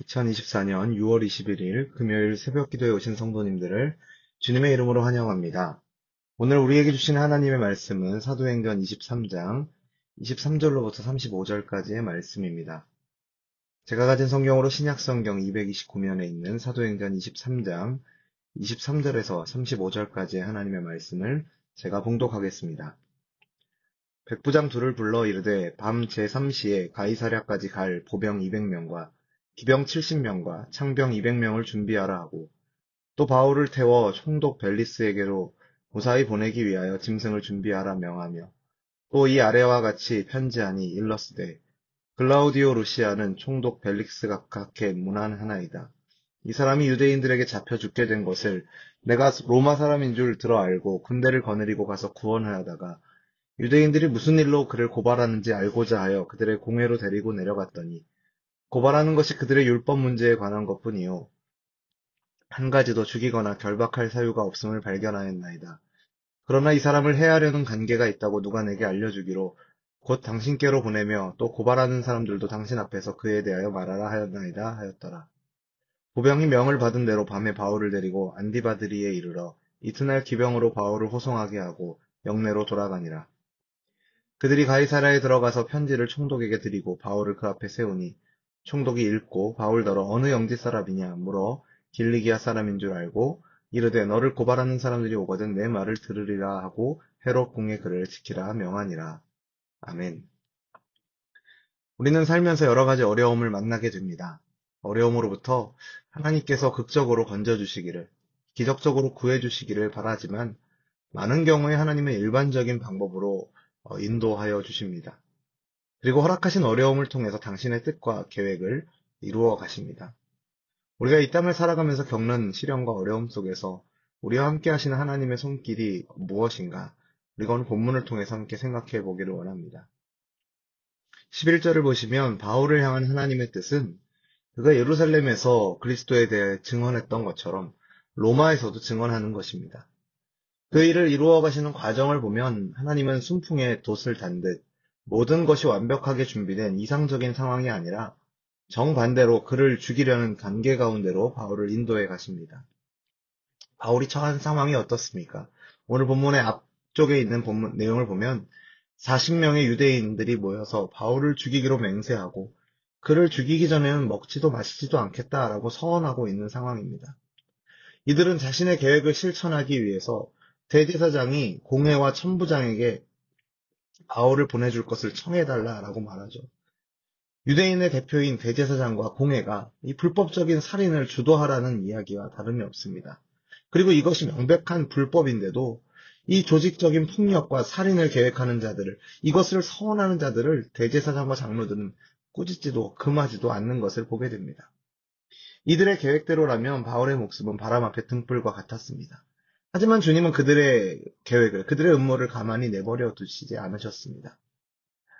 2024년 6월 21일 금요일 새벽 기도에 오신 성도님들을 주님의 이름으로 환영합니다. 오늘 우리에게 주신 하나님의 말씀은 사도행전 23장 23절로부터 35절까지의 말씀입니다. 제가 가진 성경으로 신약성경 229면에 있는 사도행전 23장 23절에서 35절까지의 하나님의 말씀을 제가 봉독하겠습니다. 백부장 둘을 불러 이르되 밤 제3시에 가이사랴까지 갈 보병 200명과 기병 70명과 창병 200명을 준비하라 하고 또 바울을 태워 총독 벨리스에게로 무사히 보내기 위하여 짐승을 준비하라 명하며 또 이 아래와 같이 편지하니 일러스되 글라우디오 루시아는 총독 벨릭스가 각해 문안하나이다. 이 사람이 유대인들에게 잡혀 죽게 된 것을 내가 로마 사람인 줄 들어 알고 군대를 거느리고 가서 구원하여다가 유대인들이 무슨 일로 그를 고발하는지 알고자 하여 그들의 공회로 데리고 내려갔더니 고발하는 것이 그들의 율법 문제에 관한 것뿐이요 한 가지도 죽이거나 결박할 사유가 없음을 발견하였나이다. 그러나 이 사람을 해하려는 관계가 있다고 누가 내게 알려주기로 곧 당신께로 보내며 또 고발하는 사람들도 당신 앞에서 그에 대하여 말하라 하였나이다 하였더라. 보병이 명을 받은 대로 밤에 바울을 데리고 안디바드리에 이르러 이튿날 기병으로 바울을 호송하게 하고 영내로 돌아가니라. 그들이 가이사랴에 들어가서 편지를 총독에게 드리고 바울을 그 앞에 세우니 총독이 읽고 바울더러 어느 영지 사람이냐 물어 길리기아 사람인 줄 알고 이르되 너를 고발하는 사람들이 오거든 내 말을 들으리라 하고 헤롯 공의 글을 지키라 명하니라. 아멘. 우리는 살면서 여러 가지 어려움을 만나게 됩니다. 어려움으로부터 하나님께서 극적으로 건져주시기를, 기적적으로 구해주시기를 바라지만 많은 경우에 하나님의 일반적인 방법으로 인도하여 주십니다. 그리고 허락하신 어려움을 통해서 당신의 뜻과 계획을 이루어 가십니다. 우리가 이 땅을 살아가면서 겪는 시련과 어려움 속에서 우리와 함께 하시는 하나님의 손길이 무엇인가? 우리가 오늘 본문을 통해서 함께 생각해 보기를 원합니다. 11절을 보시면 바울을 향한 하나님의 뜻은 그가 예루살렘에서 그리스도에 대해 증언했던 것처럼 로마에서도 증언하는 것입니다. 그 일을 이루어 가시는 과정을 보면 하나님은 순풍에 돛을 단 듯 모든 것이 완벽하게 준비된 이상적인 상황이 아니라 정반대로 그를 죽이려는 관계 가운데로 바울을 인도해 가십니다. 바울이 처한 상황이 어떻습니까? 오늘 본문의 앞쪽에 있는 본문 내용을 보면 40명의 유대인들이 모여서 바울을 죽이기로 맹세하고 그를 죽이기 전에는 먹지도 마시지도 않겠다라고 서원하고 있는 상황입니다. 이들은 자신의 계획을 실천하기 위해서 대제사장이 공회와 천부장에게 바울을 보내줄 것을 청해달라라고 말하죠. 유대인의 대표인 대제사장과 공회가 이 불법적인 살인을 주도하라는 이야기와 다름이 없습니다. 그리고 이것이 명백한 불법인데도 이 조직적인 폭력과 살인을 계획하는 자들을, 이것을 서원하는 자들을 대제사장과 장로들은 꾸짖지도 금하지도 않는 것을 보게 됩니다. 이들의 계획대로라면 바울의 목숨은 바람 앞에 등불과 같았습니다. 하지만 주님은 그들의 계획을, 그들의 음모를 가만히 내버려 두시지 않으셨습니다.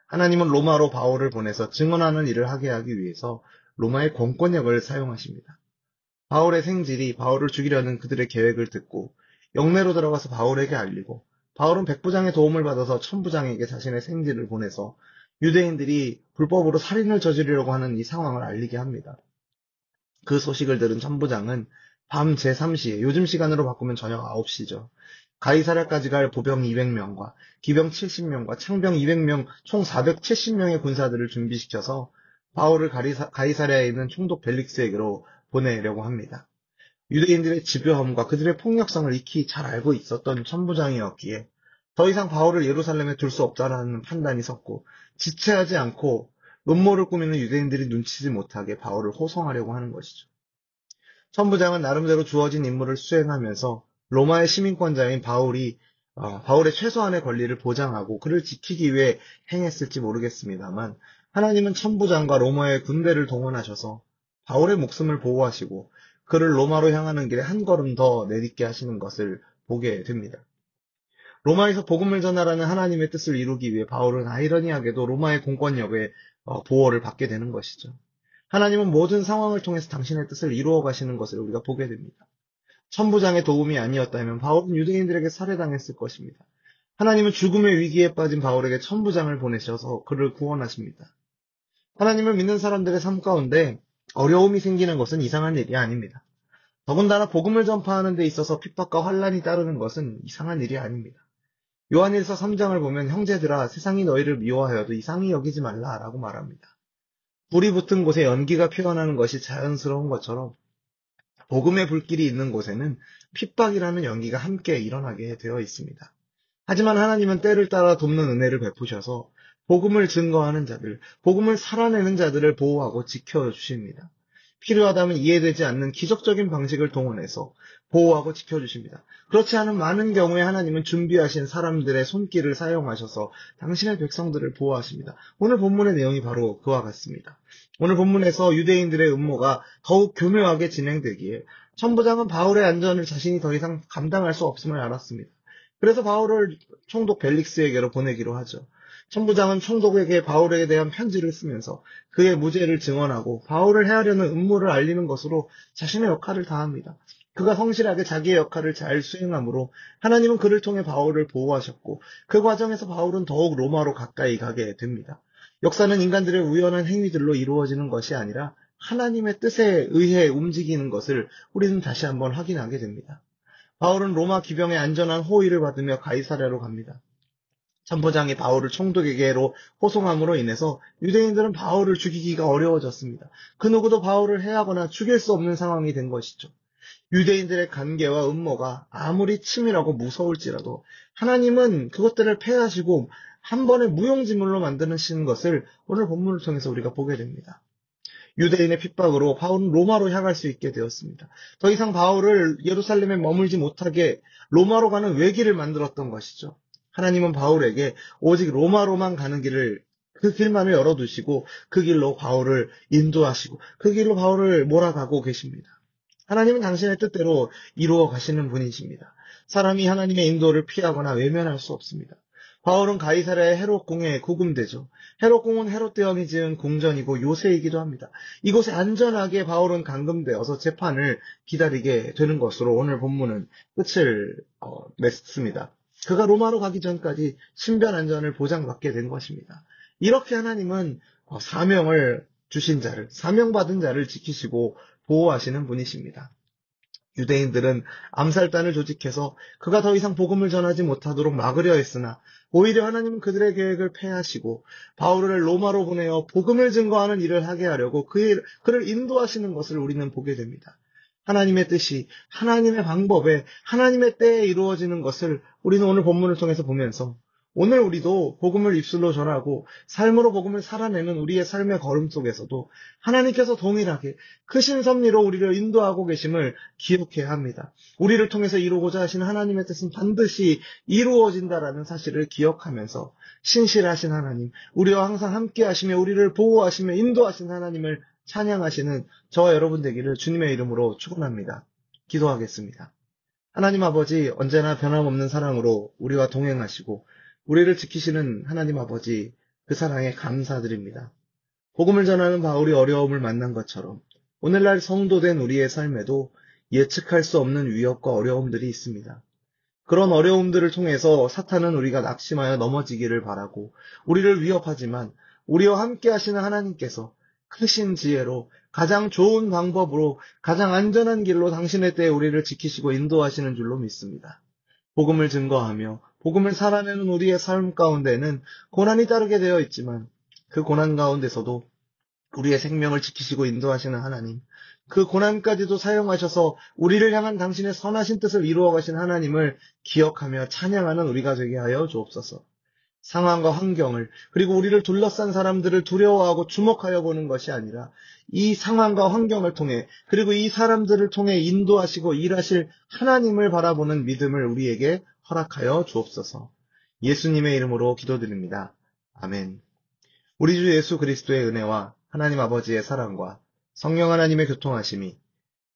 하나님은 로마로 바울을 보내서 증언하는 일을 하게 하기 위해서 로마의 공권력을 사용하십니다. 바울의 생질이 바울을 죽이려는 그들의 계획을 듣고 영내로 들어가서 바울에게 알리고 바울은 백부장의 도움을 받아서 천부장에게 자신의 생질을 보내서 유대인들이 불법으로 살인을 저지르려고 하는 이 상황을 알리게 합니다. 그 소식을 들은 천부장은 밤 제3시에, 요즘 시간으로 바꾸면 저녁 9시죠. 가이사랴까지 갈 보병 200명과 기병 70명과 창병 200명, 총 470명의 군사들을 준비시켜서 바울을 가이사랴에 있는 총독 벨릭스에게로 보내려고 합니다. 유대인들의 집요함과 그들의 폭력성을 익히 잘 알고 있었던 천부장이었기에 더 이상 바울을 예루살렘에 둘 수 없다라는 판단이 섰고 지체하지 않고 음모를 꾸미는 유대인들이 눈치지 못하게 바울을 호송하려고 하는 것이죠. 천부장은 나름대로 주어진 임무를 수행하면서 로마의 시민권자인 바울의 최소한의 권리를 보장하고 그를 지키기 위해 행했을지 모르겠습니다만 하나님은 천부장과 로마의 군대를 동원하셔서 바울의 목숨을 보호하시고 그를 로마로 향하는 길에 한 걸음 더 내딛게 하시는 것을 보게 됩니다. 로마에서 복음을 전하라는 하나님의 뜻을 이루기 위해 바울은 아이러니하게도 로마의 공권력의 보호를 받게 되는 것이죠. 하나님은 모든 상황을 통해서 당신의 뜻을 이루어 가시는 것을 우리가 보게 됩니다. 천부장의 도움이 아니었다면 바울은 유대인들에게 살해당했을 것입니다. 하나님은 죽음의 위기에 빠진 바울에게 천부장을 보내셔서 그를 구원하십니다. 하나님을 믿는 사람들의 삶 가운데 어려움이 생기는 것은 이상한 일이 아닙니다. 더군다나 복음을 전파하는 데 있어서 핍박과 환란이 따르는 것은 이상한 일이 아닙니다. 요한일서 3장을 보면 형제들아 세상이 너희를 미워하여도 이상히 여기지 말라라고 말합니다. 불이 붙은 곳에 연기가 피어나는 것이 자연스러운 것처럼 복음의 불길이 있는 곳에는 핍박이라는 연기가 함께 일어나게 되어 있습니다. 하지만 하나님은 때를 따라 돕는 은혜를 베푸셔서 복음을 증거하는 자들, 복음을 살아내는 자들을 보호하고 지켜주십니다. 필요하다면 이해되지 않는 기적적인 방식을 동원해서 보호하고 지켜주십니다. 그렇지 않은 많은 경우에 하나님은 준비하신 사람들의 손길을 사용하셔서 당신의 백성들을 보호하십니다. 오늘 본문의 내용이 바로 그와 같습니다. 오늘 본문에서 유대인들의 음모가 더욱 교묘하게 진행되기에 천부장은 바울의 안전을 자신이 더 이상 감당할 수 없음을 알았습니다. 그래서 바울을 총독 벨릭스에게로 보내기로 하죠. 천부장은 총독에게 바울에 대한 편지를 쓰면서 그의 무죄를 증언하고 바울을 해하려는 음모를 알리는 것으로 자신의 역할을 다합니다. 그가 성실하게 자기의 역할을 잘 수행하므로 하나님은 그를 통해 바울을 보호하셨고 그 과정에서 바울은 더욱 로마로 가까이 가게 됩니다. 역사는 인간들의 우연한 행위들로 이루어지는 것이 아니라 하나님의 뜻에 의해 움직이는 것을 우리는 다시 한번 확인하게 됩니다. 바울은 로마 기병의 안전한 호의를 받으며 가이사랴로 갑니다. 천부장이 바울을 총독에게로 호송함으로 인해서 유대인들은 바울을 죽이기가 어려워졌습니다. 그 누구도 바울을 해하거나 죽일 수 없는 상황이 된 것이죠. 유대인들의 관계와 음모가 아무리 치밀하고 무서울지라도 하나님은 그것들을 패하시고 한 번에 무용지물로 만드시는 것을 오늘 본문을 통해서 우리가 보게 됩니다. 유대인의 핍박으로 바울은 로마로 향할 수 있게 되었습니다. 더 이상 바울을 예루살렘에 머물지 못하게 로마로 가는 외길을 만들었던 것이죠. 하나님은 바울에게 오직 로마로만 가는 길을 그 길만을 열어두시고 그 길로 바울을 인도하시고 그 길로 바울을 몰아가고 계십니다. 하나님은 당신의 뜻대로 이루어 가시는 분이십니다. 사람이 하나님의 인도를 피하거나 외면할 수 없습니다. 바울은 가이사랴의 헤롯궁에 구금되죠. 헤롯궁은 헤롯 대왕이 지은 궁전이고 요새이기도 합니다. 이곳에 안전하게 바울은 감금되어서 재판을 기다리게 되는 것으로 오늘 본문은 끝을 맺습니다. 그가 로마로 가기 전까지 신변 안전을 보장받게 된 것입니다. 이렇게 하나님은 사명을 주신 자를, 사명받은 자를 지키시고 보호하시는 분이십니다. 유대인들은 암살단을 조직해서 그가 더 이상 복음을 전하지 못하도록 막으려 했으나 오히려 하나님은 그들의 계획을 폐하시고 바울을 로마로 보내어 복음을 증거하는 일을 하게 하려고 그를 인도하시는 것을 우리는 보게 됩니다. 하나님의 뜻이 하나님의 방법에 하나님의 때에 이루어지는 것을 우리는 오늘 본문을 통해서 보면서 오늘 우리도 복음을 입술로 전하고 삶으로 복음을 살아내는 우리의 삶의 걸음 속에서도 하나님께서 동일하게 크신 섭리로 우리를 인도하고 계심을 기억해야 합니다. 우리를 통해서 이루고자 하신 하나님의 뜻은 반드시 이루어진다라는 사실을 기억하면서 신실하신 하나님, 우리와 항상 함께 하시며 우리를 보호하시며 인도하신 하나님을 찬양하시는 저와 여러분 되기를 주님의 이름으로 축원합니다. 기도하겠습니다. 하나님 아버지, 언제나 변함없는 사랑으로 우리와 동행하시고 우리를 지키시는 하나님 아버지, 그 사랑에 감사드립니다. 복음을 전하는 바울이 어려움을 만난 것처럼 오늘날 성도된 우리의 삶에도 예측할 수 없는 위협과 어려움들이 있습니다. 그런 어려움들을 통해서 사탄은 우리가 낙심하여 넘어지기를 바라고 우리를 위협하지만 우리와 함께 하시는 하나님께서 크신 지혜로 가장 좋은 방법으로 가장 안전한 길로 당신의 때에 우리를 지키시고 인도하시는 줄로 믿습니다. 복음을 증거하며 복음을 살아내는 우리의 삶 가운데는 고난이 따르게 되어 있지만 그 고난 가운데서도 우리의 생명을 지키시고 인도하시는 하나님, 그 고난까지도 사용하셔서 우리를 향한 당신의 선하신 뜻을 이루어 가신 하나님을 기억하며 찬양하는 우리가 되게 하여 주옵소서. 상황과 환경을 그리고 우리를 둘러싼 사람들을 두려워하고 주목하여 보는 것이 아니라 이 상황과 환경을 통해 그리고 이 사람들을 통해 인도하시고 일하실 하나님을 바라보는 믿음을 우리에게 허락하여 주옵소서. 예수님의 이름으로 기도드립니다. 아멘. 우리 주 예수 그리스도의 은혜와 하나님 아버지의 사랑과 성령 하나님의 교통하심이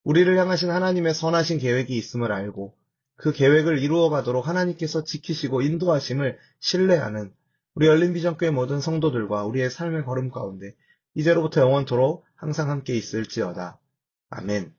우리를 향하신 하나님의 선하신 계획이 있음을 알고 그 계획을 이루어가도록 하나님께서 지키시고 인도하심을 신뢰하는 우리 열린비전교회 모든 성도들과 우리의 삶의 걸음 가운데 이제로부터 영원토록 항상 함께 있을지어다. 아멘.